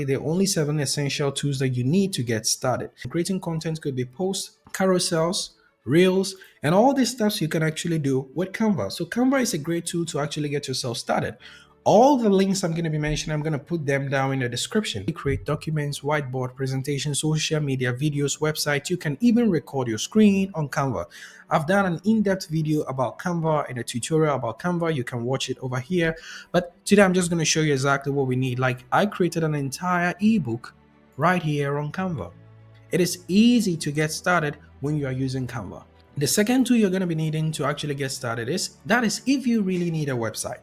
There are only 7 essential tools that you need to get started. Creating content could be posts, carousels, reels, and all these steps you can actually do with Canva. So Canva is a great tool to actually get yourself started. All the links I'm going to be mentioning, I'm going to put them down in the description. You create documents, whiteboard, presentations, social media, videos, websites. You can even record your screen on Canva. I've done an in-depth video about Canva and a tutorial about Canva. You can watch it over here. But today I'm just going to show you exactly what we need. Like I created an entire ebook right here on Canva. It is easy to get started when you are using Canva. The second tool you're going to be needing to actually get started is if you really need a website.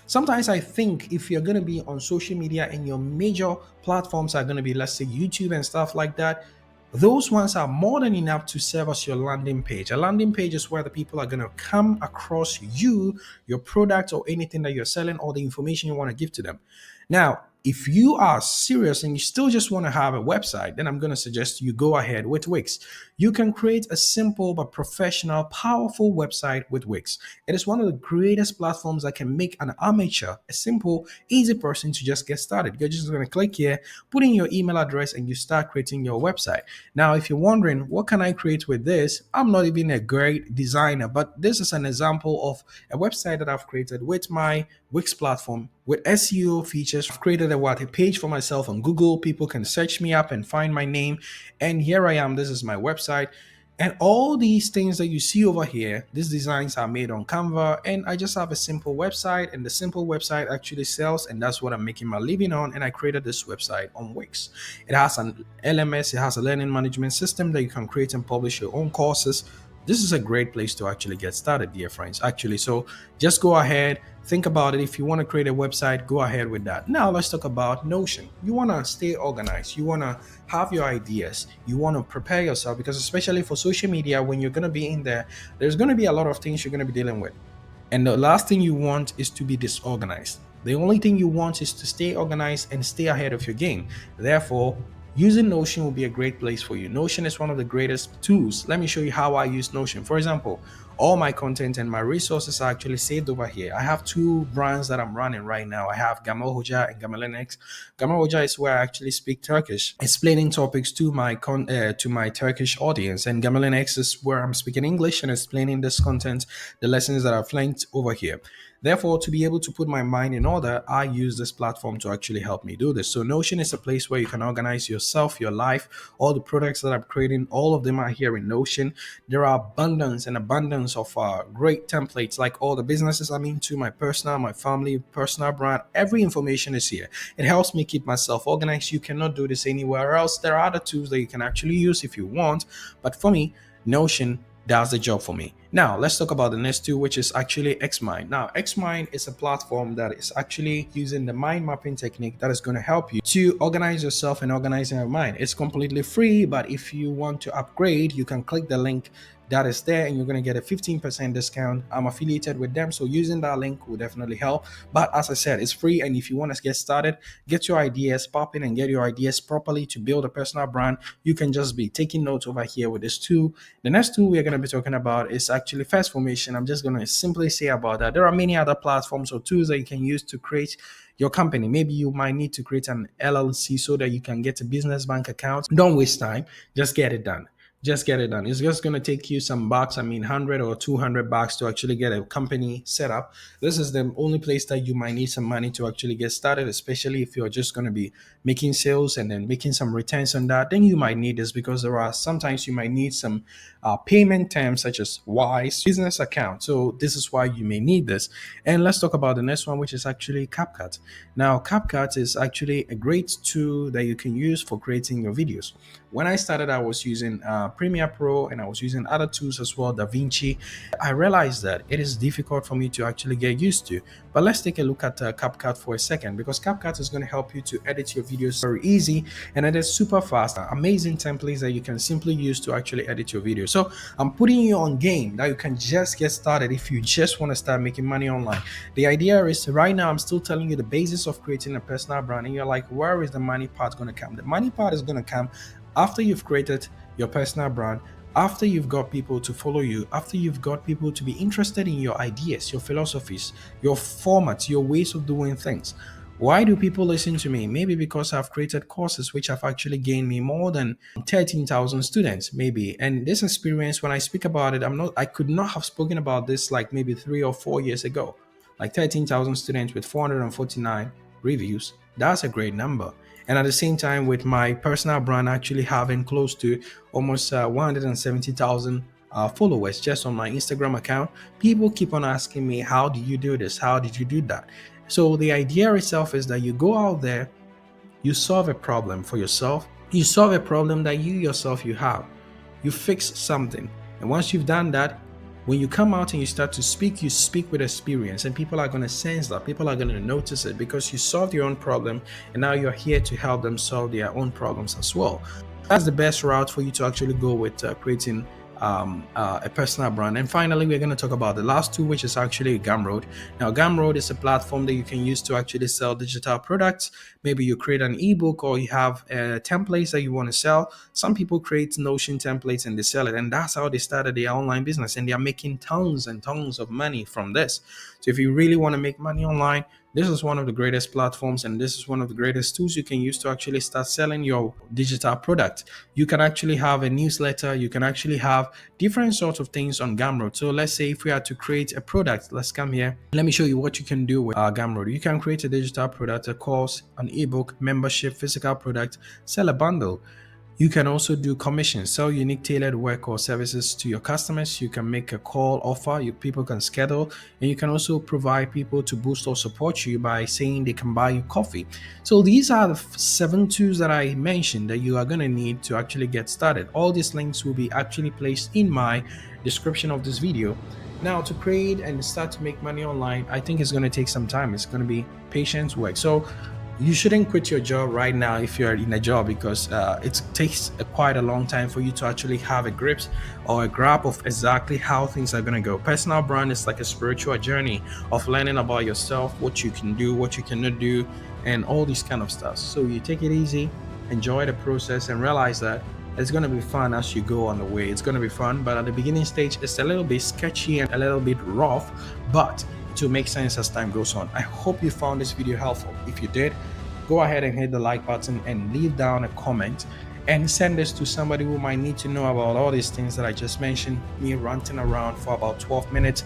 Sometimes I think if you're going to be on social media and your major platforms are going to be, let's say, YouTube and stuff like that, those ones are more than enough to serve as your landing page. A landing page is where the people are going to come across you, your product, or anything that you're selling, or the information you want to give to them. Now, if you are serious and you still just want to have a website, then I'm going to suggest you go ahead with Wix. You can create a simple but professional, powerful website with Wix. It is one of the greatest platforms that can make an amateur, a simple, easy person to just get started. You're just going to click here, put in your email address, and you start creating your website. Now, if you're wondering, what can I create with this? I'm not even a great designer, but this is an example of a website that I've created with my Wix platform with SEO features. I've created a page for myself on Google. People can search me up and find my name. And here I am. This is my website. And all these things that you see over here, these designs are made on Canva. And I just have a simple website, and the simple website actually sells. And that's what I'm making my living on. And I created this website on Wix. It has an LMS. It has a learning management system that you can create and publish your own courses. This is a great place to actually get started, dear friends, actually. So just go ahead, think about it. If you want to create a website, go ahead with that. Now let's talk about Notion. You want to stay organized. You want to have your ideas. You want to prepare yourself, because especially for social media, when you're going to be in there, there's going to be a lot of things you're going to be dealing with. And the last thing you want is to be disorganized. The only thing you want is to stay organized and stay ahead of your game. Therefore, using Notion will be a great place for you. Notion is one of the greatest tools. Let me show you how I use Notion. For example, all my content and my resources are actually saved over here. I have 2 brands that I'm running right now. I have Gamal Hoca and Gamal X. Gamal Hoca is where I actually speak Turkish, explaining topics to my Turkish audience, and Gamal X is where I'm speaking English and explaining this content, the lessons that I've learned over here. Therefore, to be able to put my mind in order, I use this platform to actually help me do this. So Notion is a place where you can organize yourself, your life. All the products that I'm creating, all of them are here in Notion. There are abundance of great templates, like all the businesses I'm into, my personal, my family, personal brand. Every information is here. It helps me keep myself organized. You cannot do this anywhere else. There are other tools that you can actually use if you want, but for me, Notion does the job for me. Now, let's talk about the next tool, which is actually XMind. Now, XMind is a platform that is actually using the mind mapping technique that is going to help you to organize yourself and organize your mind. It's completely free, but if you want to upgrade, you can click the link that is there and you're going to get a 15% discount. I'm affiliated with them, so using that link will definitely help. But as I said, it's free, and if you want to get started, get your ideas popping and get your ideas properly to build a personal brand, you can just be taking notes over here with this tool. The next tool we're going to be talking about is actually Fast Formation. I'm just going to simply say about that. There are many other platforms or tools that you can use to create your company. Maybe you might need to create an LLC so that you can get a business bank account. Don't waste time, just get it done. Just get it done. It's just going to take you some bucks. 100 or 200 bucks to actually get a company set up. This is the only place that you might need some money to actually get started, especially if you're just going to be making sales and then making some returns on that. Then you might need this, because there are sometimes you might need some payment terms such as WISE business account. So this is why you may need this. And let's talk about the next one, which is actually CapCut. Now, CapCut is actually a great tool that you can use for creating your videos. When I started, I was using Premiere Pro, and I was using other tools as well, DaVinci. I realized that it is difficult for me to actually get used to. But let's take a look at CapCut for a second, because CapCut is going to help you to edit your videos very easy, and it is super fast. Amazing templates that you can simply use to actually edit your videos. So I'm putting you on game that you can just get started if you just want to start making money online. The idea is, right now I'm still telling you the basis of creating a personal brand, and you're like, where is the money part going to come? The money part is going to come after you've created your personal brand, after you've got people to follow you, after you've got people to be interested in your ideas, your philosophies, your formats, your ways of doing things. Why do people listen to me? Maybe because I've created courses which have actually gained me more than 13,000 students, maybe. And this experience, when I speak about it, I could not have spoken about this like maybe 3 or 4 years ago. Like 13,000 students with 449 reviews. That's a great number. And at the same time, with my personal brand actually having close to almost 170,000 followers just on my Instagram account, people keep on asking me, how do you do this? How did you do that? So the idea itself is that you go out there, you solve a problem for yourself, you solve a problem that you have, you fix something. And once you've done that, when you come out and you start to speak, you speak with experience, and people are going to sense that. People are going to notice it because you solved your own problem, and now you're here to help them solve their own problems as well. That's the best route for you to actually go with creating a personal brand. And finally, we're going to talk about the last two, which is actually Gumroad. Now, Gumroad is a platform that you can use to actually sell digital products. Maybe you create an ebook, or you have templates that you want to sell. Some people create Notion templates and they sell it, and that's how they started their online business, and they are making tons and tons of money from this. So if you really want to make money online, this is one of the greatest platforms, and this is one of the greatest tools you can use to actually start selling your digital product. You can actually have a newsletter, you can actually have different sorts of things on Gumroad. So let's say if we are to create a product, let's come here. Let me show you what you can do with Gumroad. You can create a digital product, a course, an ebook, membership, physical product, sell a bundle. You can also do commissions, sell unique tailored work or services to your customers. You can make a call offer, people can schedule, and you can also provide people to boost or support you by saying they can buy you coffee. So these are the 7 tools that I mentioned that you are going to need to actually get started. All these links will be actually placed in my description of this video. Now, to create and start to make money online, I think it's going to take some time. It's going to be patience work. So you shouldn't quit your job right now if you're in a job, because it takes quite a long time for you to actually have a grip or a grasp of exactly how things are going to go. Personal brand is like a spiritual journey of learning about yourself, what you can do, what you cannot do, and all this kind of stuff. So you take it easy, enjoy the process, and realize that it's going to be fun as you go on the way. It's going to be fun, but at the beginning stage, it's a little bit sketchy and a little bit rough, but to make sense as time goes on. I hope you found this video helpful. If you did, go ahead and hit the like button and leave down a comment and send this to somebody who might need to know about all these things that I just mentioned, me ranting around for about 12 minutes.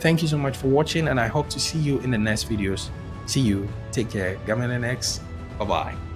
Thank you so much for watching, and I hope to see you in the next videos. See you. Take care. Gumroad Next. Bye-bye.